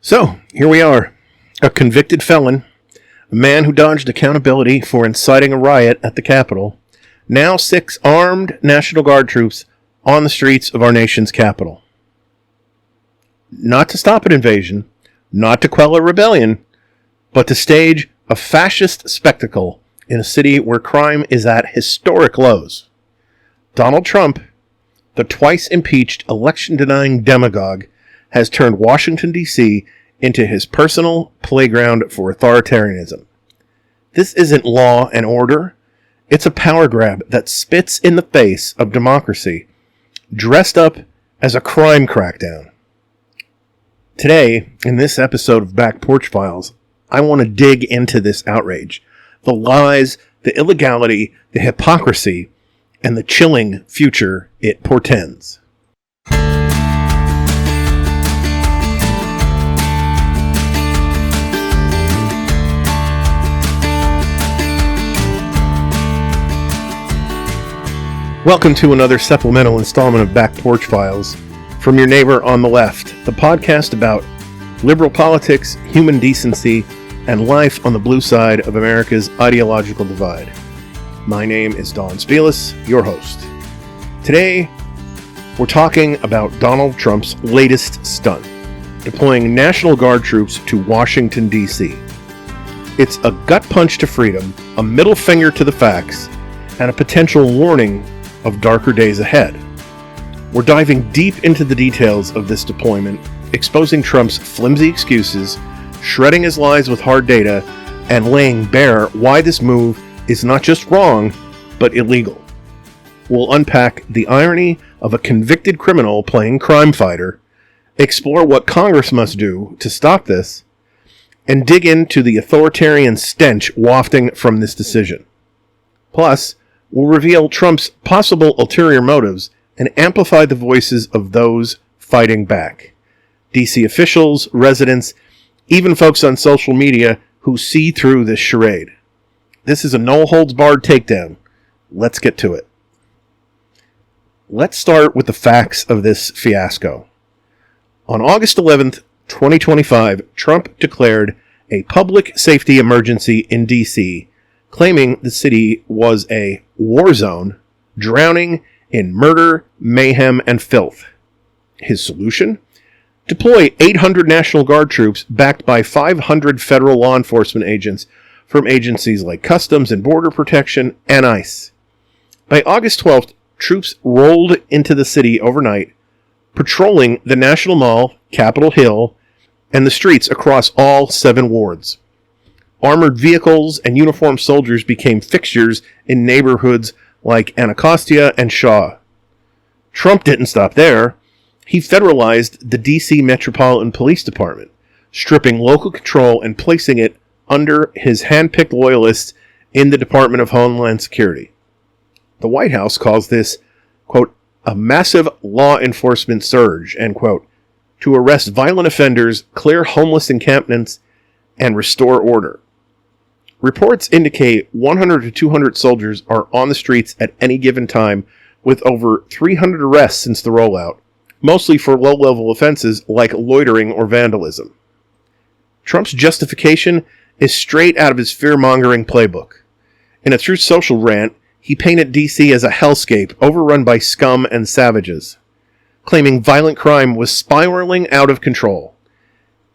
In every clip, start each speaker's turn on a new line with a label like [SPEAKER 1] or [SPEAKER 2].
[SPEAKER 1] So, here we are. A convicted felon, a man who dodged accountability for inciting a riot at the Capitol, now 6 armed National Guard troops on the streets of our nation's capital. Not to stop an invasion, not to quell a rebellion, but to stage a fascist spectacle in a city where crime is at historic lows. Donald Trump, the twice impeached election-denying demagogue, has turned Washington, D.C. into his personal playground for authoritarianism. This isn't law and order. It's a power grab that spits in the face of democracy, dressed up as a crime crackdown. Today, in this episode of Back Porch Files, I want to dig into this outrage, the lies, the illegality, the hypocrisy, and the chilling future it portends. Welcome to another supplemental installment of Back Porch Files from your neighbor on the left, the podcast about liberal politics, human decency, and life on the blue side of America's ideological divide. My name is Don Spielis, your host. Today, we're talking about Donald Trump's latest stunt, deploying National Guard troops to Washington, D.C. It's a gut punch to freedom, a middle finger to the facts, and a potential warning of darker days ahead. We're diving deep into the details of this deployment, exposing Trump's flimsy excuses, shredding his lies with hard data, and laying bare why this move is not just wrong, but illegal. We'll unpack the irony of a convicted criminal playing crime fighter, explore what Congress must do to stop this, and dig into the authoritarian stench wafting from this decision. Plus, we'll reveal Trump's possible ulterior motives and amplify the voices of those fighting back. DC officials, residents, even folks on social media who see through this charade. This is a no-holds-barred takedown. Let's get to it. Let's start with the facts of this fiasco. On August 11th, 2025, Trump declared a public safety emergency in D.C., claiming the city was a war zone, drowning in murder, mayhem, and filth. His solution? Deploy 800 National Guard troops backed by 500 federal law enforcement agents from agencies like Customs and Border Protection and ICE. By August 12th, troops rolled into the city overnight, patrolling the National Mall, Capitol Hill, and the streets across all 7 wards. Armored vehicles and uniformed soldiers became fixtures in neighborhoods like Anacostia and Shaw. Trump didn't stop there. He federalized the D.C. Metropolitan Police Department, stripping local control and placing it under his hand-picked loyalists in the Department of Homeland Security. The White House calls this, quote, a massive law enforcement surge, end quote, to arrest violent offenders, clear homeless encampments, and restore order. Reports indicate 100 to 200 soldiers are on the streets at any given time, with over 300 arrests since the rollout, mostly for low-level offenses like loitering or vandalism. Trump's justification is straight out of his fear-mongering playbook. In a Truth Social rant, he painted D.C. as a hellscape overrun by scum and savages, claiming violent crime was spiraling out of control.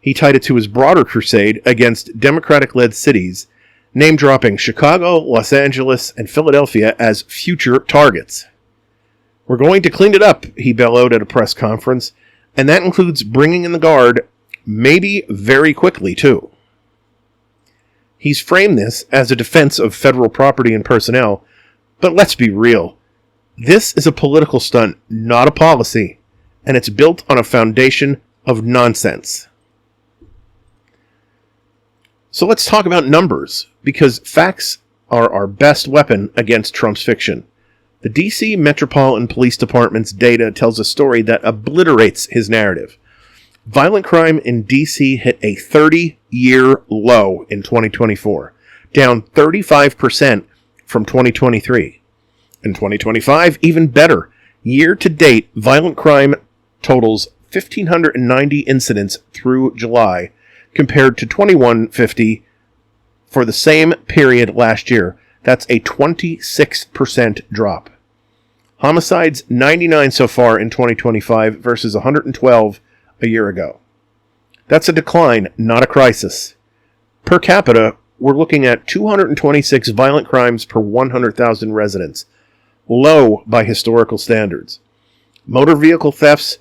[SPEAKER 1] He tied it to his broader crusade against Democratic-led cities, name-dropping Chicago, Los Angeles, and Philadelphia as future targets. We're going to clean it up, he bellowed at a press conference, and that includes bringing in the Guard, maybe very quickly, too. He's framed this as a defense of federal property and personnel, but let's be real. This is a political stunt, not a policy, and it's built on a foundation of nonsense. So let's talk about numbers, because facts are our best weapon against Trump's fiction. The D.C. Metropolitan Police Department's data tells a story that obliterates his narrative. Violent crime in D.C. hit a 30-year low in 2024, down 35% from 2023. In 2025, even better. Year to date, violent crime totals 1,590 incidents through July, compared to 2,150 for the same period last year. That's a 26% drop. Homicides, 99 so far in 2025 versus 112 a year ago. That's a decline, not a crisis. Per capita, we're looking at 226 violent crimes per 100,000 residents, low by historical standards. Motor vehicle thefts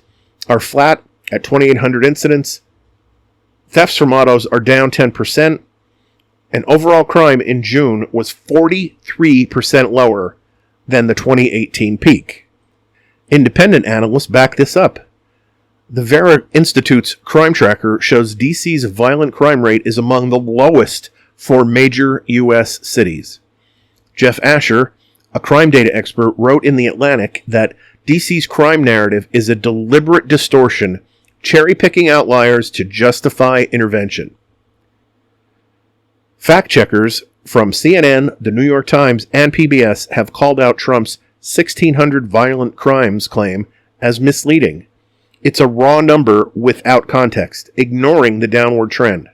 [SPEAKER 1] are flat at 2,800 incidents. Thefts from autos are down 10%, and overall crime in June was 43% lower than the 2018 peak. Independent analysts back this up. The Vera Institute's crime tracker shows DC's violent crime rate is among the lowest for major U.S. cities. Jeff Asher, a crime data expert, wrote in The Atlantic that DC's crime narrative is a deliberate distortion, cherry-picking outliers to justify intervention. Fact-checkers from CNN, the New York Times, and PBS have called out Trump's 1,600 violent crimes claim as misleading. It's a raw number without context, ignoring the downward trend.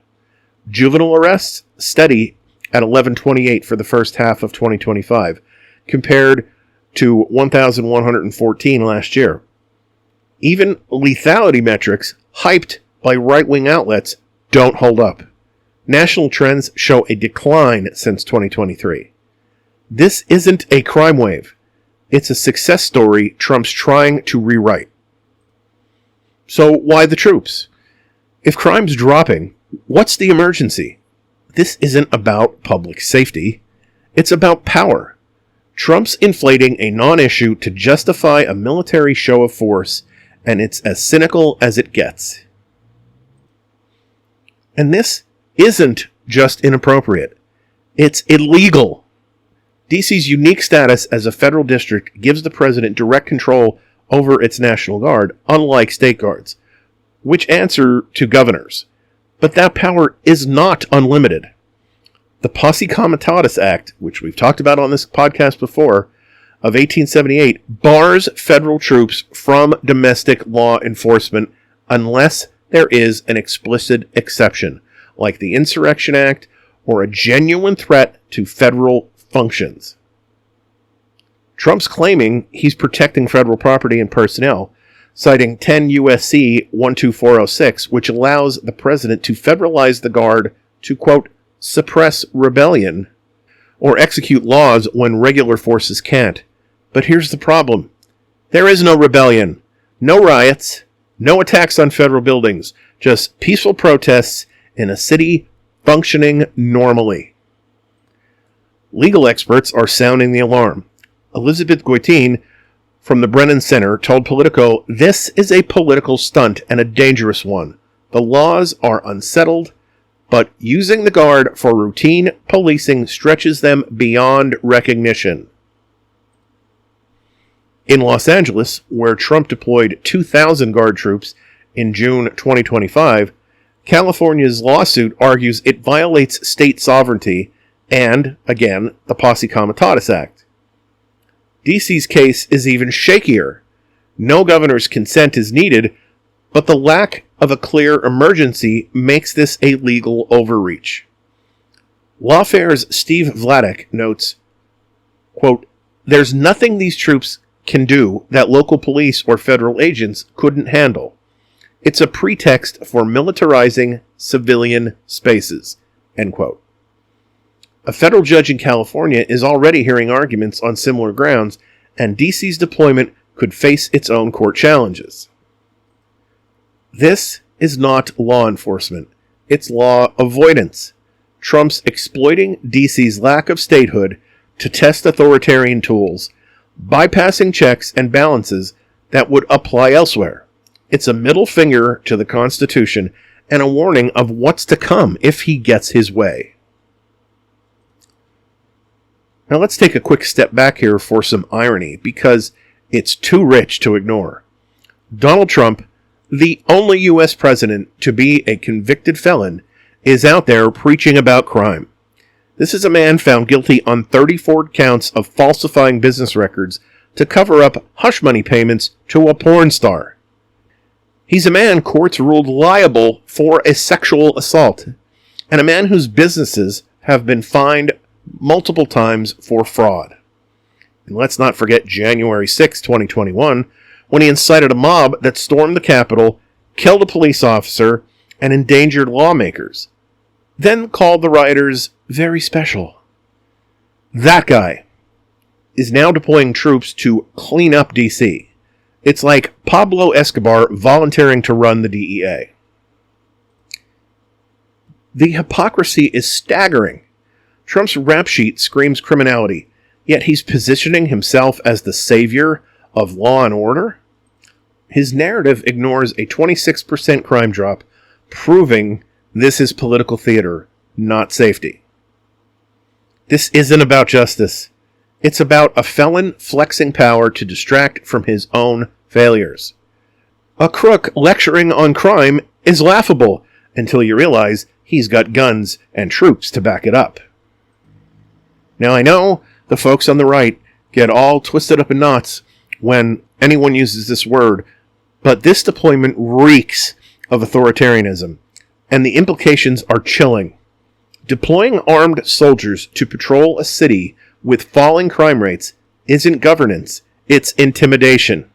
[SPEAKER 1] Juvenile arrests steady at 1,128 for the first half of 2025, compared to 1,114 last year. Even lethality metrics, hyped by right-wing outlets, don't hold up. National trends show a decline since 2023. This isn't a crime wave. It's a success story Trump's trying to rewrite. So why the troops? If crime's dropping, what's the emergency? This isn't about public safety. It's about power. Trump's inflating a non-issue to justify a military show of force, and it's as cynical as it gets. And this isn't just inappropriate. It's illegal. DC's unique status as a federal district gives the president direct control over its National Guard, unlike state guards, which answer to governors. But that power is not unlimited. The Posse Comitatus Act, which we've talked about on this podcast before, of 1878, bars federal troops from domestic law enforcement unless there is an explicit exception, like the Insurrection Act or a genuine threat to federal functions. Trump's claiming he's protecting federal property and personnel, citing 10 U.S.C. 12406, which allows the president to federalize the Guard to, quote, suppress rebellion or execute laws when regular forces can't. But here's the problem. There is no rebellion, no riots, no attacks on federal buildings, just peaceful protests in a city functioning normally. Legal experts are sounding the alarm. Elizabeth Goitein from the Brennan Center told Politico, "This is a political stunt and a dangerous one. The laws are unsettled, but using the Guard for routine policing stretches them beyond recognition." In Los Angeles, where Trump deployed 2,000 Guard troops in June 2025, California's lawsuit argues it violates state sovereignty and, again, the Posse Comitatus Act. DC's case is even shakier. No governor's consent is needed, but the lack of a clear emergency makes this a legal overreach. Lawfare's Steve Vladeck notes, quote, "There's nothing these troops can do that local police or federal agents couldn't handle. It's a pretext for militarizing civilian spaces," end quote. A federal judge in California is already hearing arguments on similar grounds, and DC's deployment could face its own court challenges. This is not law enforcement. It's law avoidance. Trump's exploiting DC's lack of statehood to test authoritarian tools, bypassing checks and balances that would apply elsewhere. It's a middle finger to the Constitution and a warning of what's to come if he gets his way. Now let's take a quick step back here for some irony, because it's too rich to ignore. Donald Trump, the only U.S. president to be a convicted felon, is out there preaching about crime. This is a man found guilty on 34 counts of falsifying business records to cover up hush money payments to a porn star. He's a man courts ruled liable for a sexual assault, and a man whose businesses have been fined multiple times for fraud. And let's not forget January 6, 2021, when he incited a mob that stormed the Capitol, killed a police officer, and endangered lawmakers, then called the rioters very special. That guy is now deploying troops to clean up D.C. It's like Pablo Escobar volunteering to run the DEA. The hypocrisy is staggering. Trump's rap sheet screams criminality, yet he's positioning himself as the savior of law and order. His narrative ignores a 26% crime drop, proving this is political theater, not safety. This isn't about justice. It's about a felon flexing power to distract from his own failures. A crook lecturing on crime is laughable until you realize he's got guns and troops to back it up. Now, I know the folks on the right get all twisted up in knots when anyone uses this word, but this deployment reeks of authoritarianism, and the implications are chilling. Deploying armed soldiers to patrol a city with falling crime rates isn't governance, it's intimidation.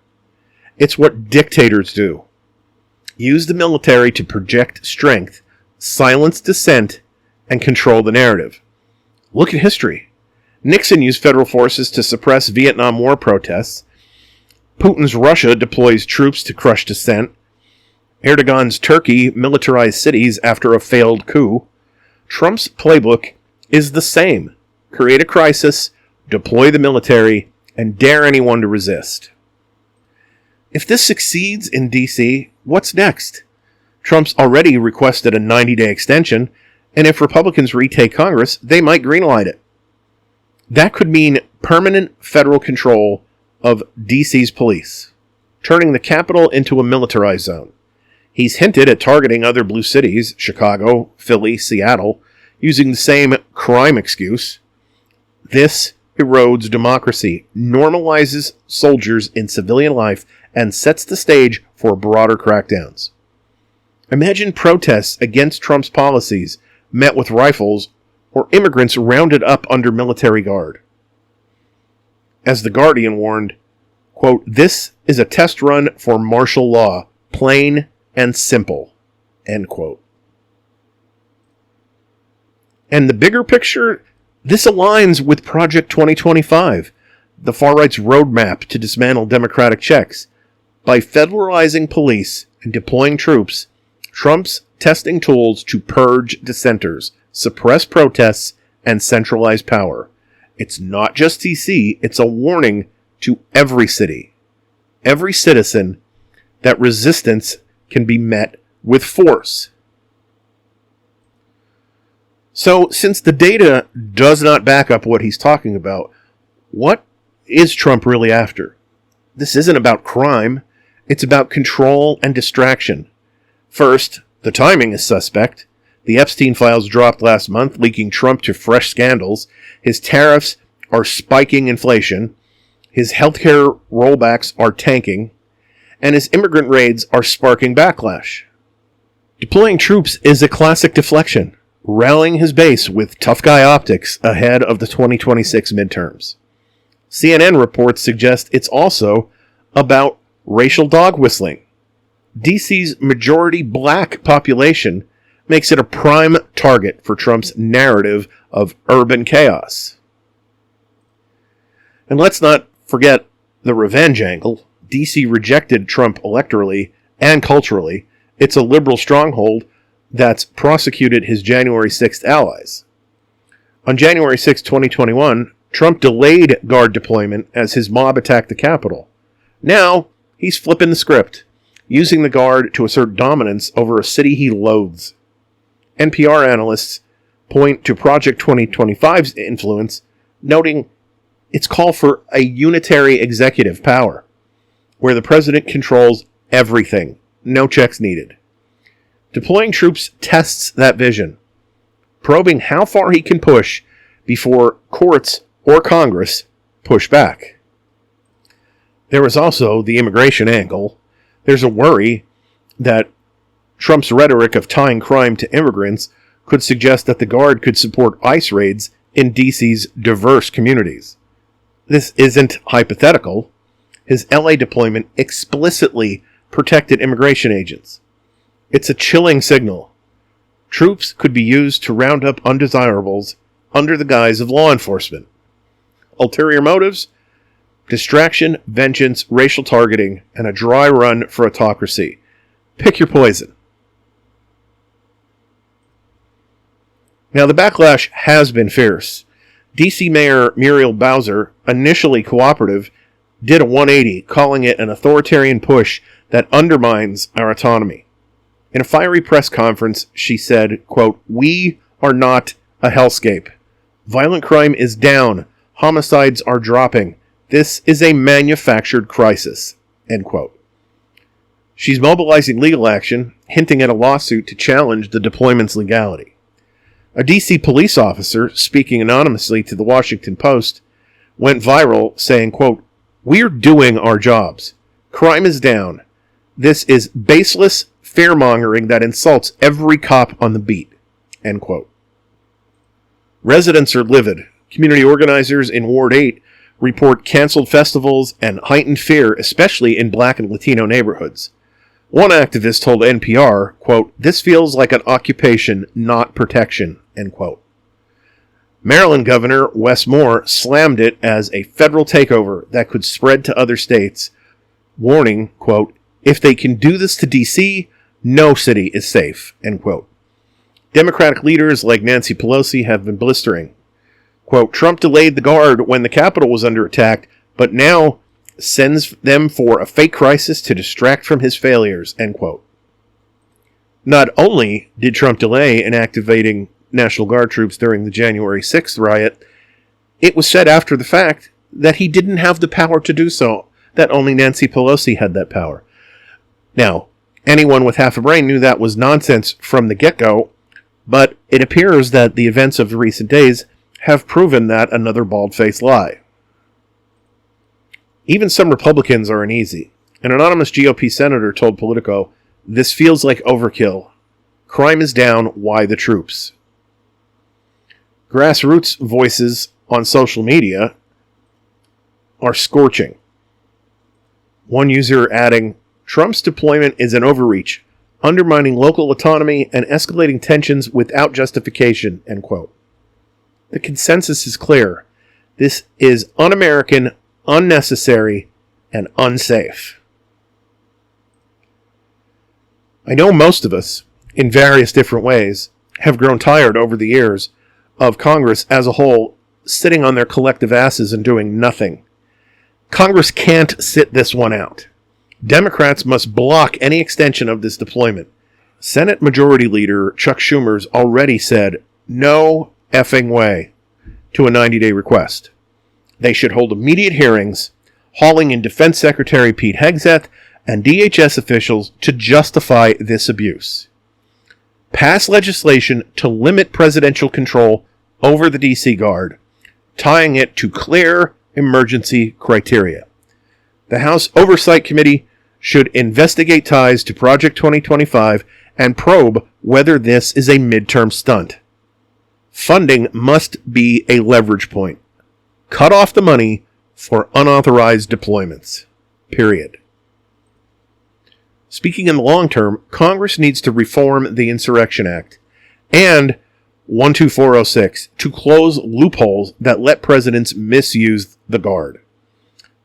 [SPEAKER 1] It's what dictators do. Use the military to project strength, silence dissent, and control the narrative. Look at history. Nixon used federal forces to suppress Vietnam War protests. Putin's Russia deploys troops to crush dissent. Erdogan's Turkey militarized cities after a failed coup. Trump's playbook is the same. Create a crisis, deploy the military, and dare anyone to resist. If this succeeds in D.C., what's next? Trump's already requested a 90-day extension, and if Republicans retake Congress, they might greenlight it. That could mean permanent federal control of D.C.'s police, turning the Capitol into a militarized zone. He's hinted at targeting other blue cities, Chicago, Philly, Seattle, using the same crime excuse. This erodes democracy, normalizes soldiers in civilian life, and sets the stage for broader crackdowns. Imagine protests against Trump's policies met with rifles or immigrants rounded up under military guard. As The Guardian warned, quote, "This is a test run for martial law, plain and simple," end quote. And the bigger picture, this aligns with Project 2025, the far-right's roadmap to dismantle democratic checks. By federalizing police and deploying troops, Trump's testing tools to purge dissenters, suppress protests, and centralize power. It's not just D.C., it's a warning to every city, every citizen, that resistance can be met with force. So, since the data does not back up what he's talking about, what is Trump really after? This isn't about crime. It's about control and distraction. First, the timing is suspect. The Epstein files dropped last month, leaking Trump to fresh scandals. His tariffs are spiking inflation. His healthcare rollbacks are tanking. And his immigrant raids are sparking backlash. Deploying troops is a classic deflection, rallying his base with tough guy optics ahead of the 2026 midterms. CNN reports suggest it's also about racial dog whistling. DC's majority black population makes it a prime target for Trump's narrative of urban chaos. And let's not forget the revenge angle. DC rejected Trump electorally and culturally. It's a liberal stronghold that's prosecuted his January 6th allies. On January 6, 2021, Trump delayed guard deployment as his mob attacked the Capitol. Now, he's flipping the script, using the guard to assert dominance over a city he loathes. NPR analysts point to Project 2025's influence, noting its call for a unitary executive power, where the president controls everything, no checks needed. Deploying troops tests that vision, probing how far he can push before courts or Congress push back. There is also the immigration angle. There's a worry that Trump's rhetoric of tying crime to immigrants could suggest that the Guard could support ICE raids in D.C.'s diverse communities. This isn't hypothetical. His LA deployment explicitly protected immigration agents. It's a chilling signal. Troops could be used to round up undesirables under the guise of law enforcement. Ulterior motives? Distraction, vengeance, racial targeting, and a dry run for autocracy. Pick your poison. Now, the backlash has been fierce. D.C. Mayor Muriel Bowser, initially cooperative, did a 180, calling it an authoritarian push that undermines our autonomy. In a fiery press conference, she said, quote, "We are not a hellscape. Violent crime is down. Homicides are dropping. This is a manufactured crisis." End quote. She's mobilizing legal action, hinting at a lawsuit to challenge the deployment's legality. A D.C. police officer, speaking anonymously to the Washington Post, went viral saying, quote, "We're doing our jobs. Crime is down. This is baseless fear-mongering that insults every cop on the beat." End quote. Residents are livid. Community organizers in Ward 8 report canceled festivals and heightened fear, especially in Black and Latino neighborhoods. One activist told NPR, quote, "This feels like an occupation, not protection," end quote. Maryland Governor Wes Moore slammed it as a federal takeover that could spread to other states, warning, quote, "If they can do this to D.C., no city is safe," end quote. Democratic leaders like Nancy Pelosi have been blistering. Quote, "Trump delayed the Guard when the Capitol was under attack, but now sends them for a fake crisis to distract from his failures," end quote. Not only did Trump delay in activating National Guard troops during the January 6th riot, it was said after the fact that he didn't have the power to do so, that only Nancy Pelosi had that power. Now, anyone with half a brain knew that was nonsense from the get-go, but it appears that the events of the recent days have proven that another bald-faced lie. Even some Republicans are uneasy. An anonymous GOP senator told Politico, "This feels like overkill. Crime is down, why the troops?" Grassroots voices on social media are scorching. One user adding, "Trump's deployment is an overreach, undermining local autonomy and escalating tensions without justification," end quote. The consensus is clear. This is un-American, unnecessary, and unsafe. I know most of us, in various different ways, have grown tired over the years of Congress as a whole sitting on their collective asses and doing nothing. Congress can't sit this one out. Democrats must block any extension of this deployment. Senate Majority Leader Chuck Schumer's already said, "No effing way," to a 90-day request. They should hold immediate hearings, hauling in Defense Secretary Pete Hegseth and DHS officials to justify this abuse. Pass legislation to limit presidential control over the D.C. Guard, tying it to clear emergency criteria. The House Oversight Committee should investigate ties to Project 2025 and probe whether this is a midterm stunt. Funding must be a leverage point. Cut off the money for unauthorized deployments. Period. Speaking in the long term, Congress needs to reform the Insurrection Act and 12406 to close loopholes that let presidents misuse the Guard.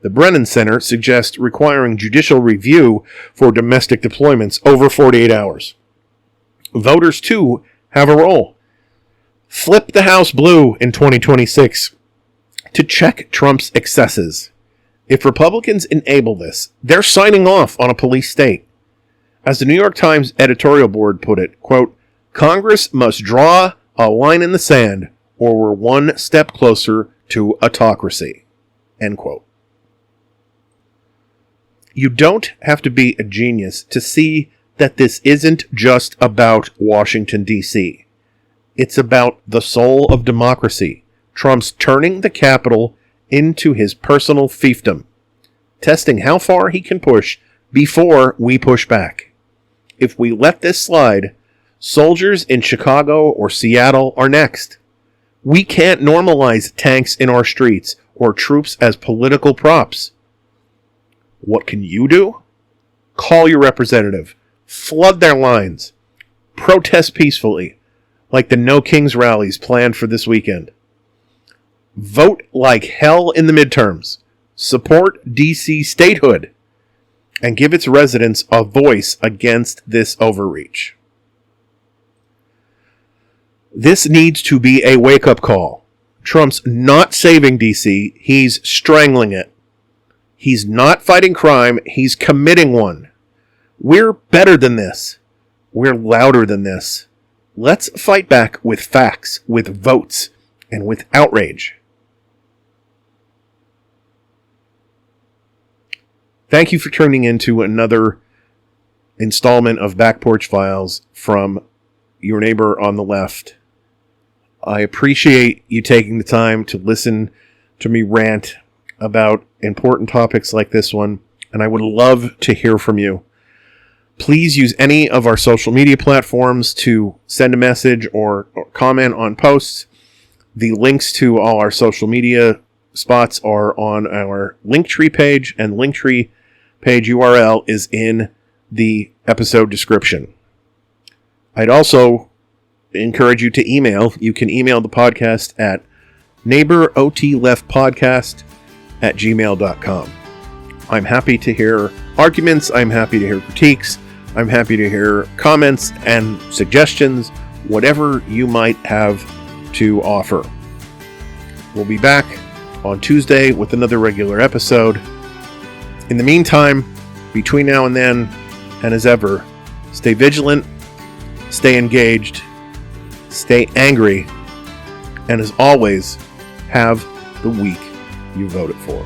[SPEAKER 1] The Brennan Center suggests requiring judicial review for domestic deployments over 48 hours. Voters, too, have a role. Flip the House blue in 2026 to check Trump's excesses. If Republicans enable this, they're signing off on a police state. As the New York Times editorial board put it, quote, "Congress must draw a line in the sand or we're one step closer to autocracy," end quote. You don't have to be a genius to see that this isn't just about Washington, D.C. It's about the soul of democracy. Trump's turning the Capitol into his personal fiefdom, testing how far he can push before we push back. if we let this slide, soldiers in Chicago or Seattle are next. We can't normalize tanks in our streets or troops as political props. What can you do? Call your representative. Flood their lines. Protest peacefully, like the No Kings rallies planned for this weekend. Vote like hell in the midterms. Support DC statehood. And give its residents a voice against this overreach. This needs to be a wake-up call. Trump's not saving DC, he's strangling it. He's not fighting crime, he's committing one. We're better than this. We're louder than this. Let's fight back with facts, with votes, and with outrage. Thank you for tuning in to another installment of Back Porch Files from your neighbor on the left. I appreciate you taking the time to listen to me rant about important topics like this one, and I would love to hear from you. Please use any of our social media platforms to send a message or comment on posts. The links to all our social media spots are on our Linktree page, and Linktree page URL is in the episode description. I'd also encourage you to email. You can email the podcast at neighboroutleftpodcast@gmail.com. I'm happy to hear arguments. I'm happy to hear critiques. I'm happy to hear comments and suggestions, whatever you might have to offer. We'll be back on Tuesday with another regular episode. In the meantime, between now and then, and as ever, stay vigilant, stay engaged, stay angry, and as always, have the week you voted for.